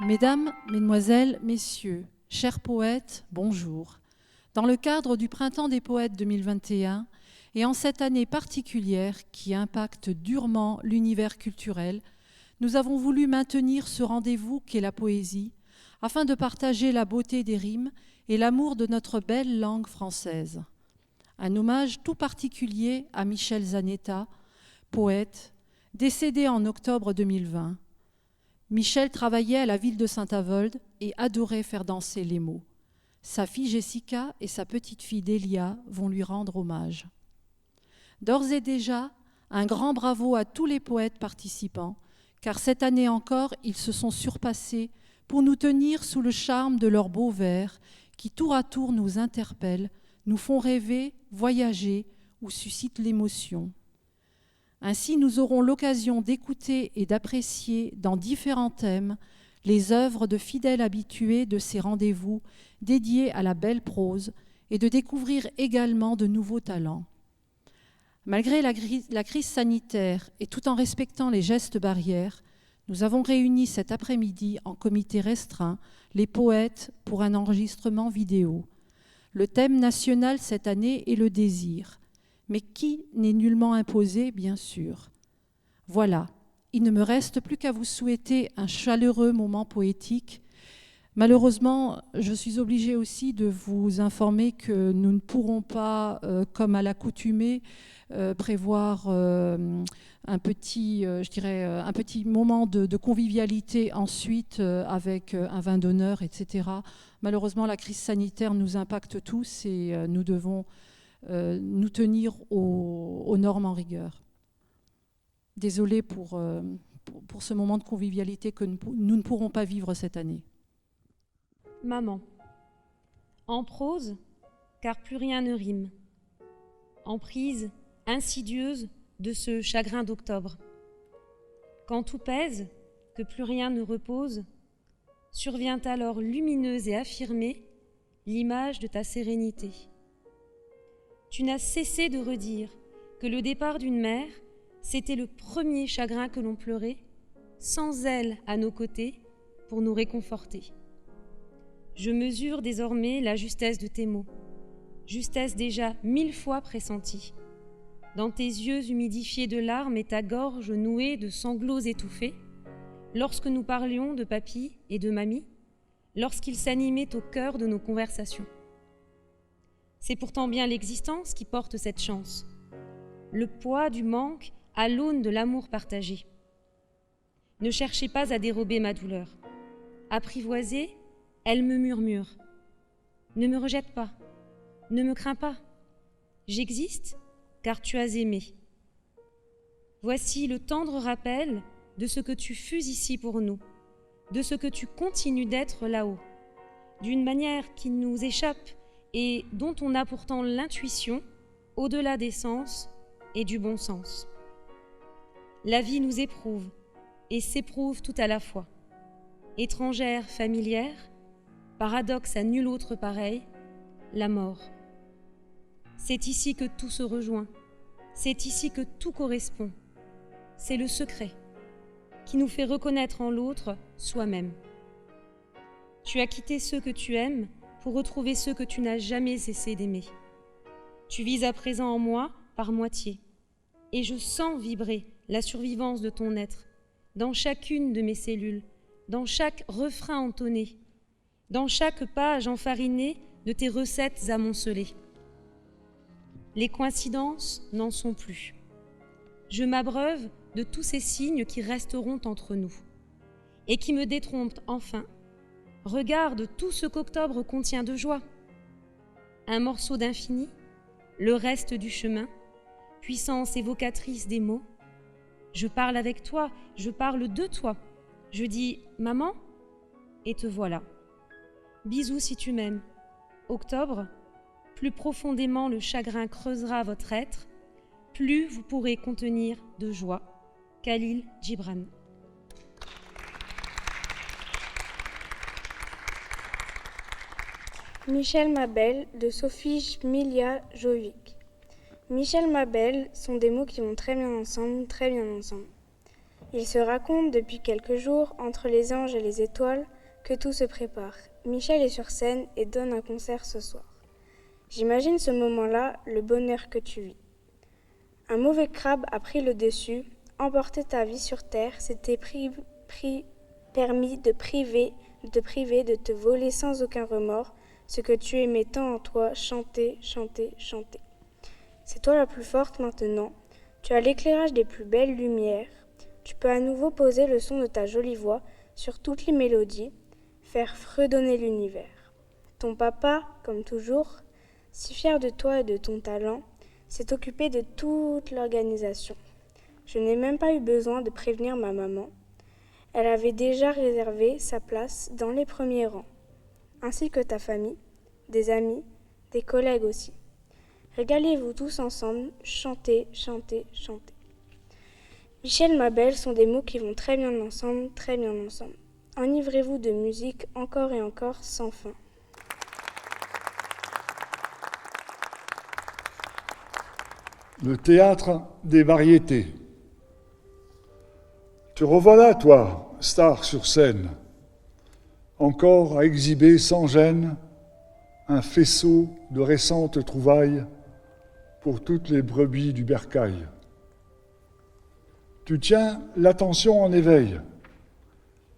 Mesdames, Mesdemoiselles, Messieurs, chers poètes, bonjour. Dans le cadre du Printemps des poètes 2021 et en cette année particulière qui impacte durement l'univers culturel, nous avons voulu maintenir ce rendez-vous qu'est la poésie afin de partager la beauté des rimes et l'amour de notre belle langue française. Un hommage tout particulier à Michel Zanetta, poète, décédé en octobre 2020. Michel travaillait à la ville de Saint-Avold et adorait faire danser les mots. Sa fille Jessica et sa petite-fille Délia vont lui rendre hommage. D'ores et déjà, un grand bravo à tous les poètes participants, car cette année encore, ils se sont surpassés pour nous tenir sous le charme de leurs beaux vers qui tour à tour nous interpellent, nous font rêver, voyager ou suscitent l'émotion. Ainsi, nous aurons l'occasion d'écouter et d'apprécier dans différents thèmes les œuvres de fidèles habitués de ces rendez-vous dédiés à la belle prose et de découvrir également de nouveaux talents. Malgré la crise sanitaire et tout en respectant les gestes barrières, nous avons réuni cet après-midi en comité restreint les poètes pour un enregistrement vidéo. Le thème national cette année est le désir, mais qui n'est nullement imposé, bien sûr. Voilà, il ne me reste plus qu'à vous souhaiter un chaleureux moment poétique. Malheureusement, je suis obligée aussi de vous informer que nous ne pourrons pas, comme à l'accoutumée, prévoir un petit moment de convivialité ensuite avec un vin d'honneur, etc. Malheureusement, la crise sanitaire nous impacte tous et nous devons nous tenir aux normes en rigueur. Désolée pour ce moment de convivialité que nous ne pourrons pas vivre cette année. Maman. En prose, car plus rien ne rime. Emprise insidieuse de ce chagrin d'octobre. Quand tout pèse, que plus rien ne repose, survient alors lumineuse et affirmée l'image de ta sérénité. Tu n'as cessé de redire que le départ d'une mère, c'était le premier chagrin que l'on pleurait, sans elle à nos côtés pour nous réconforter. Je mesure désormais la justesse de tes mots, justesse déjà 1000 fois pressentie. Dans tes yeux humidifiés de larmes et ta gorge nouée de sanglots étouffés, lorsque nous parlions de papy et de mamie, lorsqu'ils s'animaient au cœur de nos conversations. C'est pourtant bien l'existence qui porte cette chance, le poids du manque à l'aune de l'amour partagé. Ne cherchez pas à dérober ma douleur. Apprivoisée, elle me murmure. Ne me rejette pas, ne me crains pas. J'existe car tu as aimé. Voici le tendre rappel de ce que tu fus ici pour nous, de ce que tu continues d'être là-haut, d'une manière qui nous échappe et dont on a pourtant l'intuition au-delà des sens et du bon sens. La vie nous éprouve et s'éprouve tout à la fois. Étrangère, familière, paradoxe à nul autre pareil, la mort. C'est ici que tout se rejoint, c'est ici que tout correspond. C'est le secret qui nous fait reconnaître en l'autre soi-même. Tu as quitté ceux que tu aimes pour retrouver ceux que tu n'as jamais cessé d'aimer. Tu vis à présent en moi par moitié, et je sens vibrer la survivance de ton être, dans chacune de mes cellules, dans chaque refrain entonné, dans chaque page enfarinée de tes recettes amoncelées. Les coïncidences n'en sont plus. Je m'abreuve de tous ces signes qui resteront entre nous et qui me détrompent enfin. Regarde tout ce qu'octobre contient de joie. Un morceau d'infini, le reste du chemin, puissance évocatrice des mots. Je parle avec toi, je parle de toi. Je dis « Maman » et te voilà. Bisous si tu m'aimes. Octobre, plus profondément le chagrin creusera votre être, plus vous pourrez contenir de joie. Khalil Gibran. Michel ma belle de Sophie Jmilia-Jovic. Michel ma belle sont des mots qui vont très bien ensemble, très bien ensemble. Il se raconte depuis quelques jours, entre les anges et les étoiles, que tout se prépare. Michel est sur scène et donne un concert ce soir. J'imagine ce moment-là, le bonheur que tu vis. Un mauvais crabe a pris le dessus, emporté ta vie sur terre, s'était permis de te priver, de te voler sans aucun remords, ce que tu aimais tant en toi, chanter, chanter, chanter. C'est toi la plus forte maintenant, tu as l'éclairage des plus belles lumières, tu peux à nouveau poser le son de ta jolie voix sur toutes les mélodies, faire fredonner l'univers. Ton papa, comme toujours, si fier de toi et de ton talent, s'est occupé de toute l'organisation. Je n'ai même pas eu besoin de prévenir ma maman. Elle avait déjà réservé sa place dans les premiers rangs, ainsi que ta famille, des amis, des collègues aussi. Régalez-vous tous ensemble, chantez, chantez, chantez. Michel, ma belle, sont des mots qui vont très bien ensemble, très bien ensemble. Enivrez-vous de musique encore et encore sans fin. Le théâtre des variétés. Te revoilà, toi, star sur scène, encore à exhiber sans gêne un faisceau de récentes trouvailles pour toutes les brebis du bercail. Tu tiens l'attention en éveil,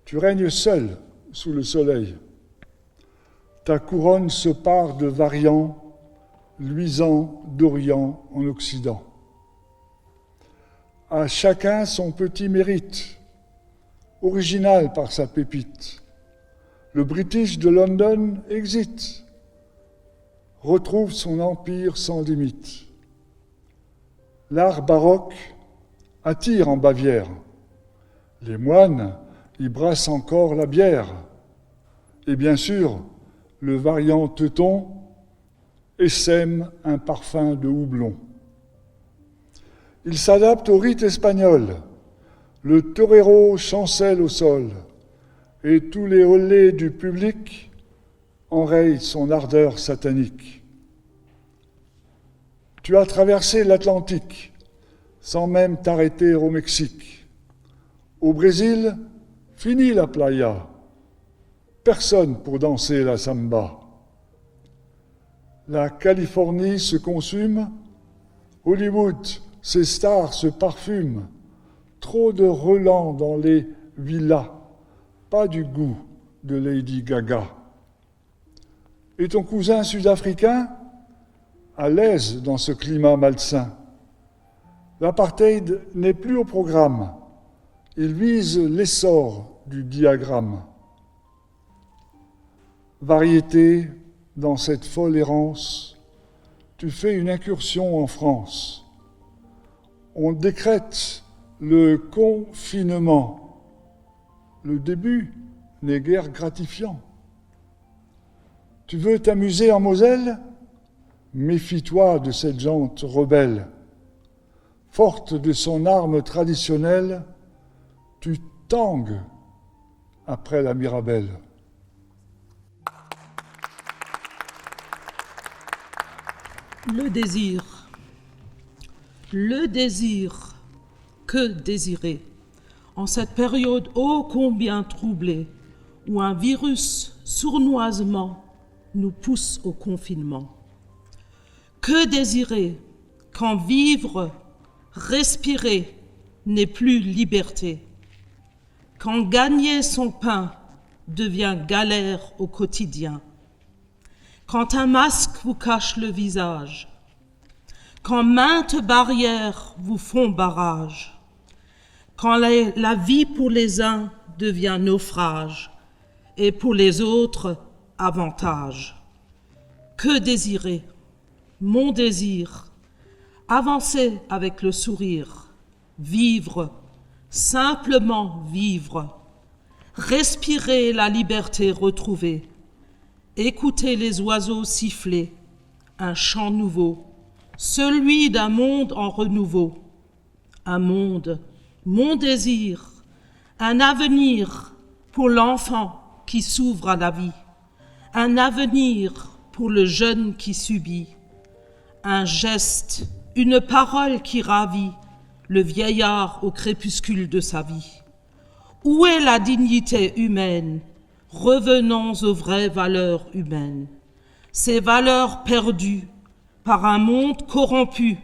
tu règnes seul sous le soleil. Ta couronne se pare de variants, luisants d'Orient en Occident. À chacun son petit mérite, original par sa pépite. Le British de London exit, retrouve son empire sans limite. L'art baroque attire en Bavière. Les moines y brassent encore la bière. Et bien sûr, le variant teuton essaime un parfum de houblon. Il s'adapte au rite espagnol. Le torero chancelle au sol et tous les olés du public enrayent son ardeur satanique. Tu as traversé l'Atlantique sans même t'arrêter au Mexique. Au Brésil, fini la playa. Personne pour danser la samba. La Californie se consume, Hollywood, ses stars se parfument, trop de relents dans les villas, pas du goût de Lady Gaga. Et ton cousin sud-africain, à l'aise dans ce climat malsain. L'apartheid n'est plus au programme, il vise l'essor du diagramme. Variété, dans cette folle errance, tu fais une incursion en France. On décrète le confinement. Le début n'est guère gratifiant. Tu veux t'amuser en Moselle ? Méfie-toi de cette gente rebelle. Forte de son arme traditionnelle, tu tangues après la Mirabelle. Le désir. Le désir. Que désirer en cette période ô combien troublée, où un virus sournoisement nous pousse au confinement. Que désirer quand vivre, respirer n'est plus liberté, quand gagner son pain devient galère au quotidien, quand un masque vous cache le visage, quand maintes barrières vous font barrage, quand la vie pour les uns devient naufrage et pour les autres avantage. Que désirer ? Mon désir, avancer avec le sourire, vivre, simplement vivre, respirer la liberté retrouvée, écouter les oiseaux siffler, un chant nouveau, celui d'un monde en renouveau, un monde, mon désir, un avenir pour l'enfant qui s'ouvre à la vie, un avenir pour le jeune qui subit, un geste, une parole qui ravit, le vieillard au crépuscule de sa vie. Où est la dignité humaine? Revenons aux vraies valeurs humaines. Ces valeurs perdues par un monde corrompu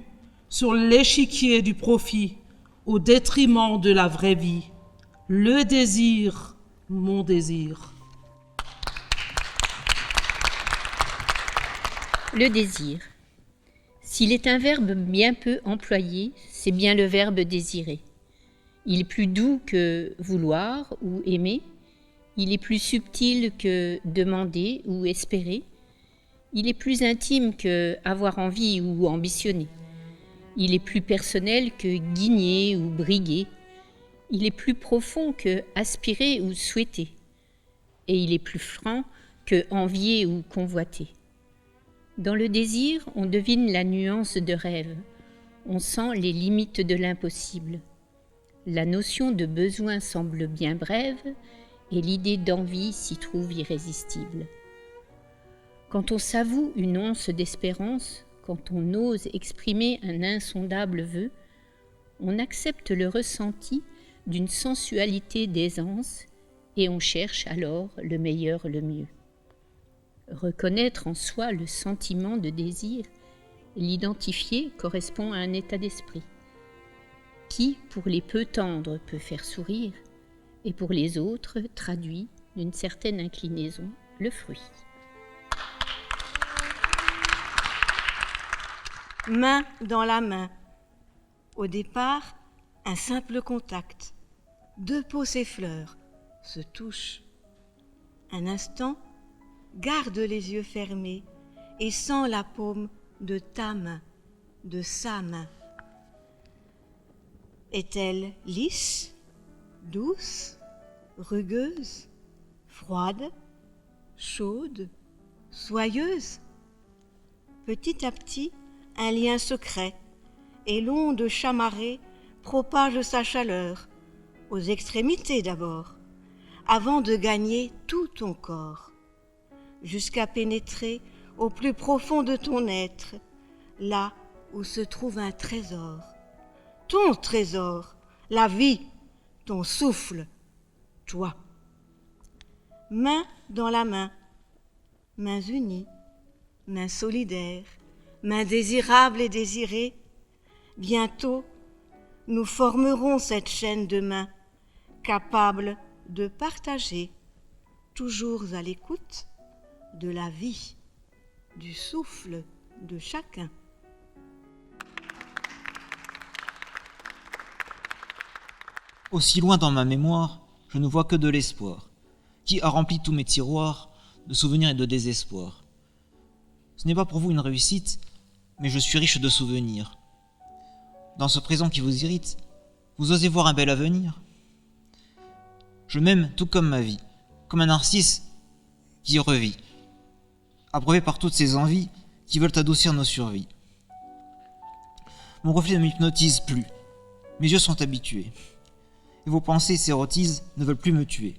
sur l'échiquier du profit au détriment de la vraie vie. Le désir, mon désir. Le désir. S'il est un verbe bien peu employé, c'est bien le verbe désirer. Il est plus doux que vouloir ou aimer. Il est plus subtil que demander ou espérer. Il est plus intime que avoir envie ou ambitionner. Il est plus personnel que guigner ou briguer. Il est plus profond que aspirer ou souhaiter. Et il est plus franc que envier ou convoiter. Dans le désir, on devine la nuance de rêve. On sent les limites de l'impossible. La notion de besoin semble bien brève et l'idée d'envie s'y trouve irrésistible. Quand on s'avoue une once d'espérance, quand on ose exprimer un insondable vœu, on accepte le ressenti d'une sensualité d'aisance et on cherche alors le meilleur, le mieux. Reconnaître en soi le sentiment de désir, l'identifier correspond à un état d'esprit qui, pour les peu tendres, peut faire sourire et pour les autres traduit d'une certaine inclinaison le fruit. Main dans la main. Au départ, un simple contact. Deux peaux s'effleurent, se touchent. Un instant, garde les yeux fermés et sens la paume de ta main, de sa main. Est-elle lisse, douce, rugueuse, froide, chaude, soyeuse? Petit à petit, un lien secret et l'onde chamarrée propage sa chaleur, aux extrémités d'abord, avant de gagner tout ton corps, jusqu'à pénétrer au plus profond de ton être, là où se trouve un trésor. Ton trésor, la vie, ton souffle, toi. Main dans la main, mains unies, mains solidaires, mains désirables et désirées. Bientôt, nous formerons cette chaîne de mains, capable de partager, toujours à l'écoute, de la vie, du souffle de chacun. Aussi loin dans ma mémoire, je ne vois que de l'espoir, qui a rempli tous mes tiroirs de souvenirs et de désespoir. Ce n'est pas pour vous une réussite, mais je suis riche de souvenirs. Dans ce présent qui vous irrite, vous osez voir un bel avenir. Je m'aime tout comme ma vie, comme un narcisse qui revit, abreuvé par toutes ces envies qui veulent adoucir nos survies. Mon reflet ne m'hypnotise plus, mes yeux sont habitués, et vos pensées s'érotisent, ne veulent plus me tuer.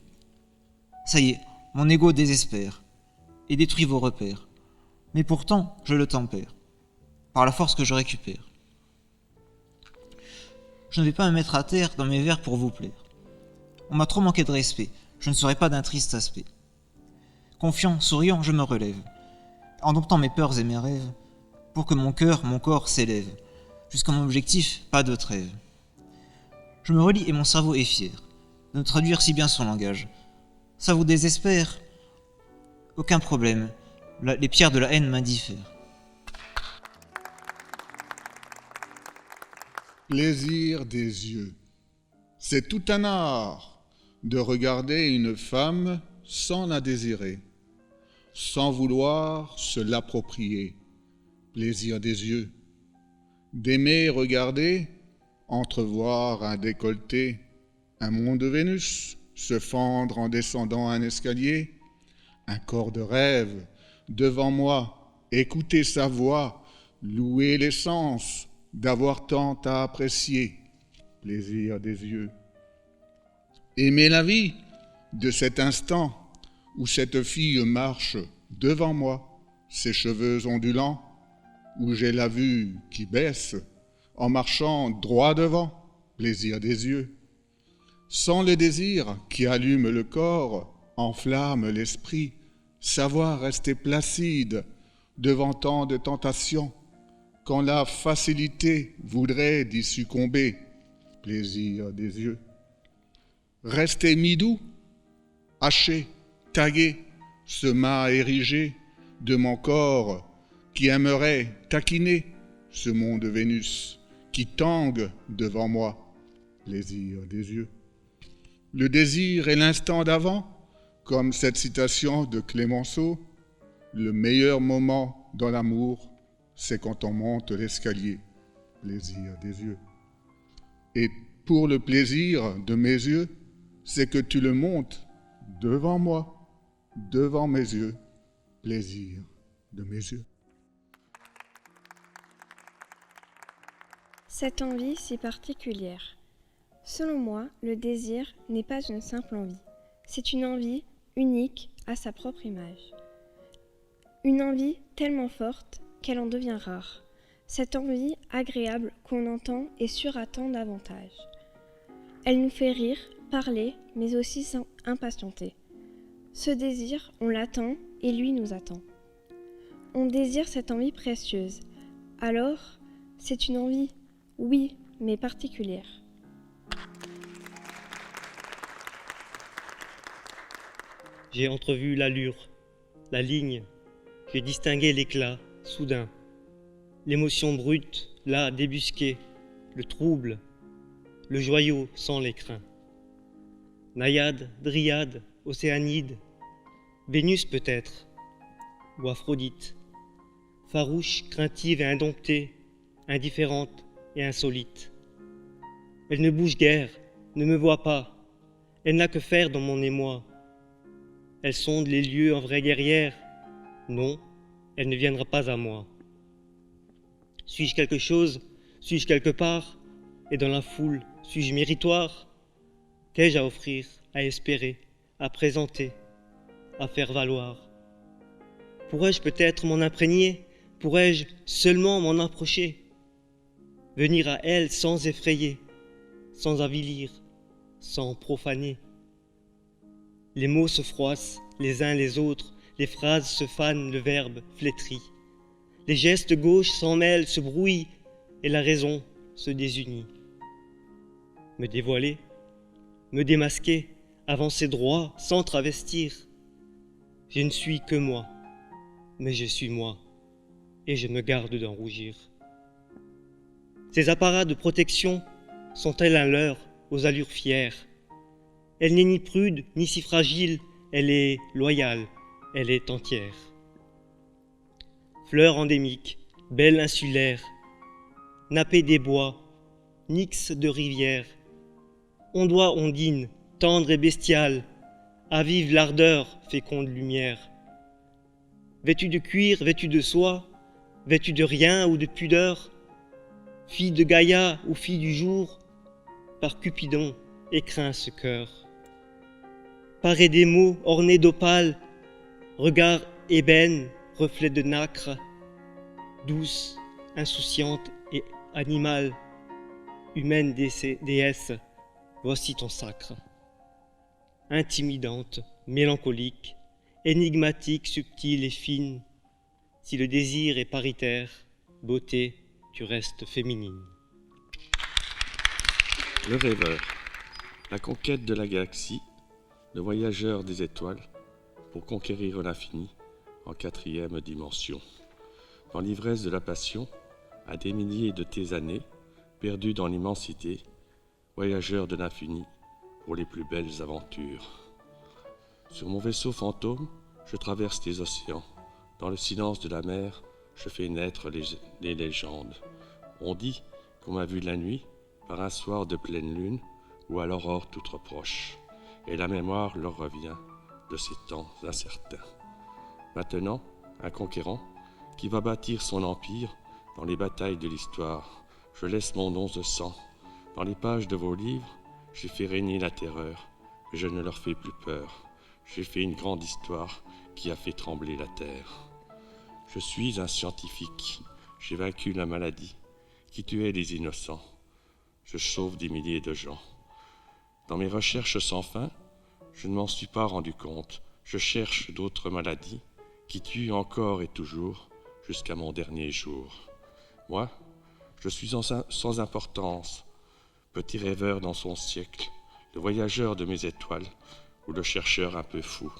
Ça y est, mon ego désespère, et détruit vos repères, mais pourtant je le tempère, par la force que je récupère. Je ne vais pas me mettre à terre dans mes vers pour vous plaire. On m'a trop manqué de respect, je ne serai pas d'un triste aspect. Confiant, souriant, je me relève, en domptant mes peurs et mes rêves, pour que mon cœur, mon corps s'élève, jusqu'à mon objectif, pas de trêve. Je me relis et mon cerveau est fier de me traduire si bien son langage. Ça vous désespère? Aucun problème, les pierres de la haine m'indiffèrent. Plaisir des yeux. C'est tout un art de regarder une femme sans la désirer, sans vouloir se l'approprier. Plaisir des yeux. D'aimer regarder, entrevoir un décolleté, un mont de Vénus se fendre en descendant un escalier, un corps de rêve devant moi, écouter sa voix, louer les sens d'avoir tant à apprécier, plaisir des yeux. Aimer la vie de cet instant où cette fille marche devant moi, ses cheveux ondulants, où j'ai la vue qui baisse, en marchant droit devant, plaisir des yeux. Sans le désir qui allume le corps, enflamme l'esprit, savoir rester placide devant tant de tentations, quand la facilité voudrait d'y succomber, plaisir des yeux. Rester mi-doux, haché, tagué, ce mât érigé de mon corps qui aimerait taquiner ce monde Vénus qui tangue devant moi, plaisir des yeux. Le désir est l'instant d'avant, comme cette citation de Clémenceau, le meilleur moment dans l'amour, c'est quand on monte l'escalier, plaisir des yeux. Et pour le plaisir de mes yeux, c'est que tu le montes devant moi, devant mes yeux, plaisir de mes yeux. Cette envie si particulière. Selon moi, le désir n'est pas une simple envie. C'est une envie unique à sa propre image. Une envie tellement forte qu'elle en devient rare. Cette envie agréable qu'on entend et surattend davantage. Elle nous fait rire, parler, mais aussi impatienter. Ce désir, on l'attend et lui nous attend. On désire cette envie précieuse. Alors, c'est une envie, oui, mais particulière. J'ai entrevu l'allure, la ligne, j'ai distingué l'éclat, soudain, l'émotion brute, là, débusquée, le trouble, le joyau sans l'écrin. Naïade, dryade, océanide, Vénus peut-être, ou Aphrodite, farouche, craintive et indomptée, indifférente et insolite. Elle ne bouge guère, ne me voit pas, elle n'a que faire dans mon émoi. Elle sonde les lieux en vraie guerrière. Non, elle ne viendra pas à moi. Suis-je quelque chose? Suis-je quelque part? Et dans la foule, suis-je méritoire? Qu'ai-je à offrir, à espérer, à présenter, à faire valoir? Pourrais-je peut-être m'en imprégner? Pourrais-je seulement m'en approcher? Venir à elle sans effrayer, sans avilir, sans profaner. Les mots se froissent les uns les autres, les phrases se fanent, le verbe flétrit. Les gestes gauches s'en mêlent, se brouillent, et la raison se désunit. Me dévoiler, me démasquer, avancer droit, sans travestir. Je ne suis que moi, mais je suis moi, et je me garde d'en rougir. Ces apparats de protection sont-elles un leurre aux allures fières? Elle n'est ni prude, ni si fragile, elle est loyale, elle est entière. Fleur endémique, belle insulaire, nappée des bois, nix de rivière, ondoie ondine, tendre et bestiale, avive l'ardeur, féconde lumière. Vêtue de cuir, vêtue de soie, vêtue de rien ou de pudeur, fille de Gaïa ou fille du jour, par Cupidon écrin ce cœur. Parée des mots, ornée d'opale, regard ébène, reflet de nacre, douce, insouciante et animale, humaine déesse, voici ton sacre. Intimidante, mélancolique, énigmatique, subtile et fine, si le désir est paritaire, beauté, tu restes féminine. Le rêveur, la conquête de la galaxie, le voyageur des étoiles, pour conquérir l'infini en 4e dimension. Dans l'ivresse de la passion, à des milliers de tes années, perdu dans l'immensité, voyageur de l'infini pour les plus belles aventures. Sur mon vaisseau fantôme, je traverse tes océans. Dans le silence de la mer, je fais naître les légendes. On dit qu'on m'a vu la nuit, par un soir de pleine lune, ou à l'aurore toute proche. Et la mémoire leur revient de ces temps incertains. Maintenant, un conquérant qui va bâtir son empire dans les batailles de l'histoire. Je laisse mon once de sang. Dans les pages de vos livres, j'ai fait régner la terreur, mais je ne leur fais plus peur. J'ai fait une grande histoire qui a fait trembler la terre. Je suis un scientifique, j'ai vaincu la maladie qui tuait les innocents. Je sauve des milliers de gens. Dans mes recherches sans fin, je ne m'en suis pas rendu compte. Je cherche d'autres maladies qui tuent encore et toujours jusqu'à mon dernier jour. Moi, je suis sans importance, petit rêveur dans son siècle, le voyageur de mes étoiles ou le chercheur un peu fou.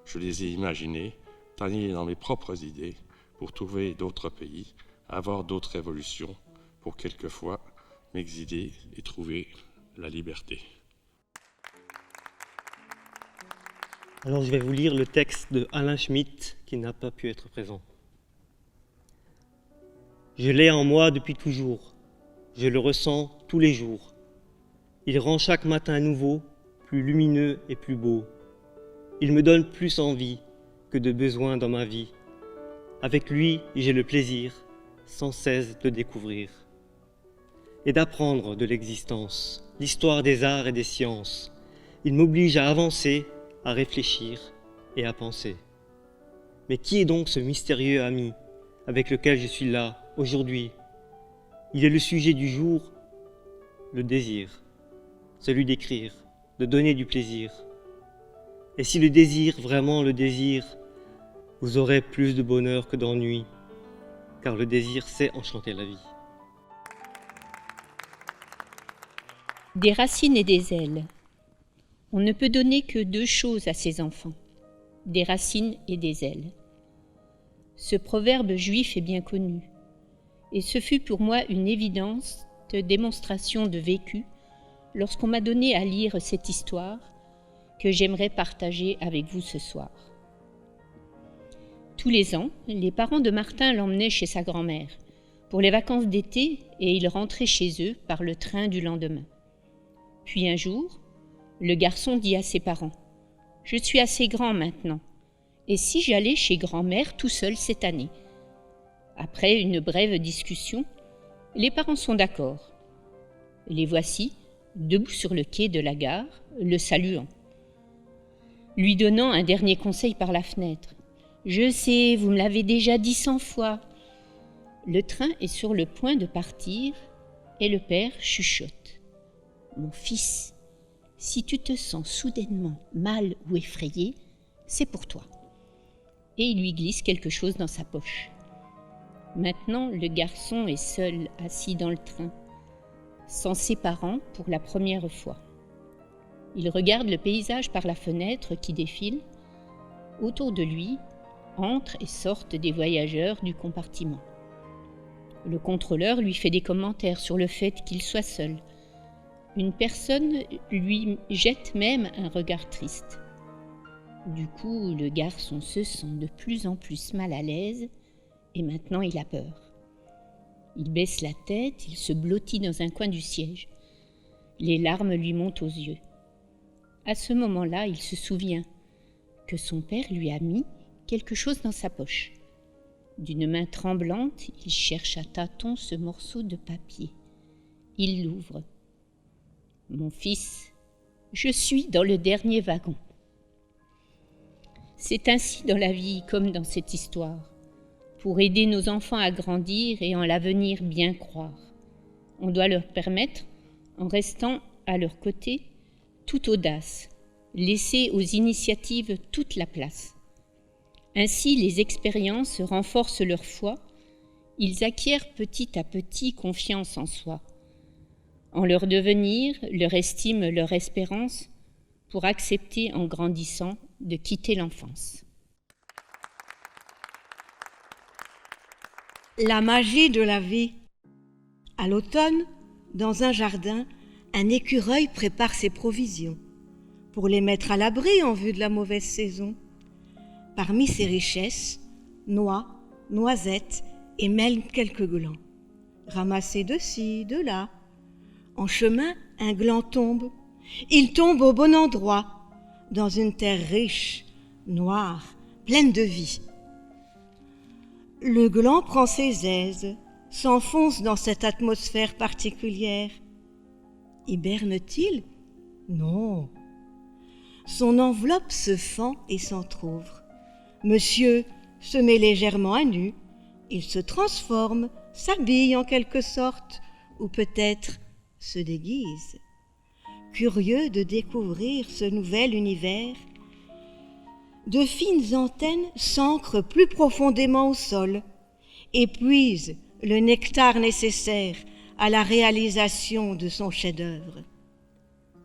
Je les ai imaginés, taillés dans mes propres idées, pour trouver d'autres pays, avoir d'autres révolutions, pour quelquefois m'exiler et trouver la liberté. Alors je vais vous lire le texte de Alain Schmitt qui n'a pas pu être présent. Je l'ai en moi depuis toujours, je le ressens tous les jours. Il rend chaque matin nouveau, plus lumineux et plus beau. Il me donne plus envie que de besoin dans ma vie. Avec lui, j'ai le plaisir, sans cesse de découvrir et d'apprendre de l'existence, l'histoire des arts et des sciences. Il m'oblige à avancer, à réfléchir et à penser. Mais qui est donc ce mystérieux ami avec lequel je suis là aujourd'hui? Il est le sujet du jour, le désir, celui d'écrire, de donner du plaisir. Et si le désir, vraiment le désir, vous aurez plus de bonheur que d'ennui, car le désir sait enchanter la vie. Des racines et des ailes. On ne peut donner que deux choses à ses enfants, des racines et des ailes. Ce proverbe juif est bien connu, et ce fut pour moi une évidente démonstration de vécu lorsqu'on m'a donné à lire cette histoire que j'aimerais partager avec vous ce soir. Tous les ans, les parents de Martin l'emmenaient chez sa grand-mère pour les vacances d'été et il rentrait chez eux par le train du lendemain. Puis un jour, le garçon dit à ses parents « Je suis assez grand maintenant, et si j'allais chez grand-mère tout seul cette année ?» Après une brève discussion, les parents sont d'accord. Les voici, debout sur le quai de la gare, le saluant. Lui donnant un dernier conseil par la fenêtre. « Je sais, vous me l'avez déjà dit 100 fois. » Le train est sur le point de partir et le père chuchote. « Mon fils, si tu te sens soudainement mal ou effrayé, c'est pour toi. » Et il lui glisse quelque chose dans sa poche. Maintenant, le garçon est seul, assis dans le train, sans ses parents pour la première fois. Il regarde le paysage par la fenêtre qui défile. Autour de lui, entrent et sortent des voyageurs du compartiment. Le contrôleur lui fait des commentaires sur le fait qu'il soit seul. Une personne lui jette même un regard triste. Du coup, le garçon se sent de plus en plus mal à l'aise et maintenant il a peur. Il baisse la tête, il se blottit dans un coin du siège. Les larmes lui montent aux yeux. À ce moment-là, il se souvient que son père lui a mis quelque chose dans sa poche. D'une main tremblante, il cherche à tâtons ce morceau de papier. Il l'ouvre. « Mon fils, je suis dans le dernier wagon. » C'est ainsi dans la vie comme dans cette histoire. Pour aider nos enfants à grandir et en l'avenir bien croire, on doit leur permettre, en restant à leur côté, toute audace, laisser aux initiatives toute la place. Ainsi, les expériences renforcent leur foi, ils acquièrent petit à petit confiance en soi, en leur devenir, leur estime, leur espérance, pour accepter en grandissant de quitter l'enfance. La magie de la vie. À l'automne, dans un jardin, un écureuil prépare ses provisions pour les mettre à l'abri en vue de la mauvaise saison. Parmi ses richesses, noix, noisettes et même quelques glands. Ramassés de ci, de là. En chemin, un gland tombe. Il tombe au bon endroit, dans une terre riche, noire, pleine de vie. Le gland prend ses aises, s'enfonce dans cette atmosphère particulière. Hiberne-t-il? Non. Son enveloppe se fend et s'entr'ouvre. Monsieur se met légèrement à nu, il se transforme, s'habille en quelque sorte, ou peut-être se déguise. Curieux de découvrir ce nouvel univers, de fines antennes s'ancrent plus profondément au sol et puisent le nectar nécessaire à la réalisation de son chef-d'œuvre.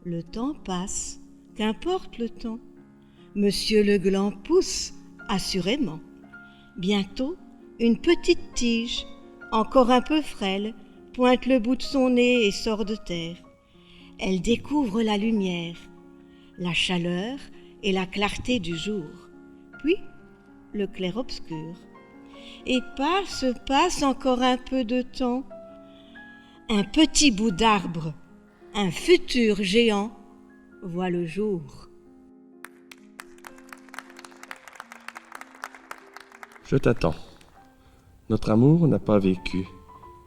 Le temps passe, qu'importe le temps. Monsieur Legland pousse, assurément. Bientôt, une petite tige, encore un peu frêle, pointe le bout de son nez et sort de terre. Elle découvre la lumière, la chaleur et la clarté du jour, puis le clair-obscur. Et passe encore un peu de temps. Un petit bout d'arbre, un futur géant, voit le jour. Je t'attends. Notre amour n'a pas vécu,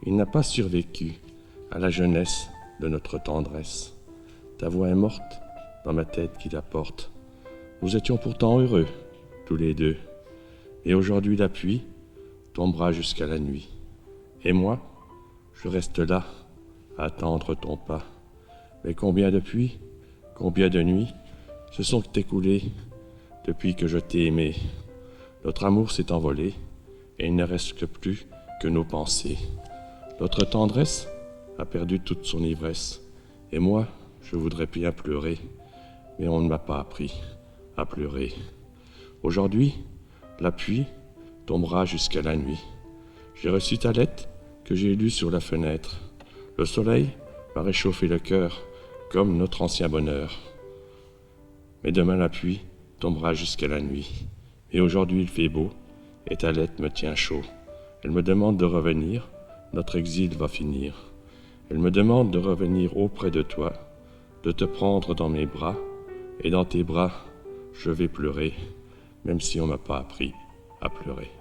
il n'a pas survécu à la jeunesse de notre tendresse. Ta voix est morte dans ma tête qui la porte. Nous étions pourtant heureux, tous les deux. Et aujourd'hui la pluie tombera jusqu'à la nuit. Et moi, je reste là, à attendre ton pas. Mais combien de pluies, combien de nuits se sont écoulées depuis que je t'ai aimé. Notre amour s'est envolé, et il ne reste plus que nos pensées. Notre tendresse a perdu toute son ivresse, et moi, je voudrais bien pleurer, mais on ne m'a pas appris à pleurer. Aujourd'hui, la pluie tombera jusqu'à la nuit. J'ai reçu ta lettre que j'ai lue sur la fenêtre. Le soleil m'a réchauffé le cœur, comme notre ancien bonheur. Mais demain la pluie tombera jusqu'à la nuit. Et aujourd'hui il fait beau, et ta lettre me tient chaud. Elle me demande de revenir, notre exil va finir. Elle me demande de revenir auprès de toi, de te prendre dans mes bras, et dans tes bras, je vais pleurer, même si on m'a pas appris à pleurer.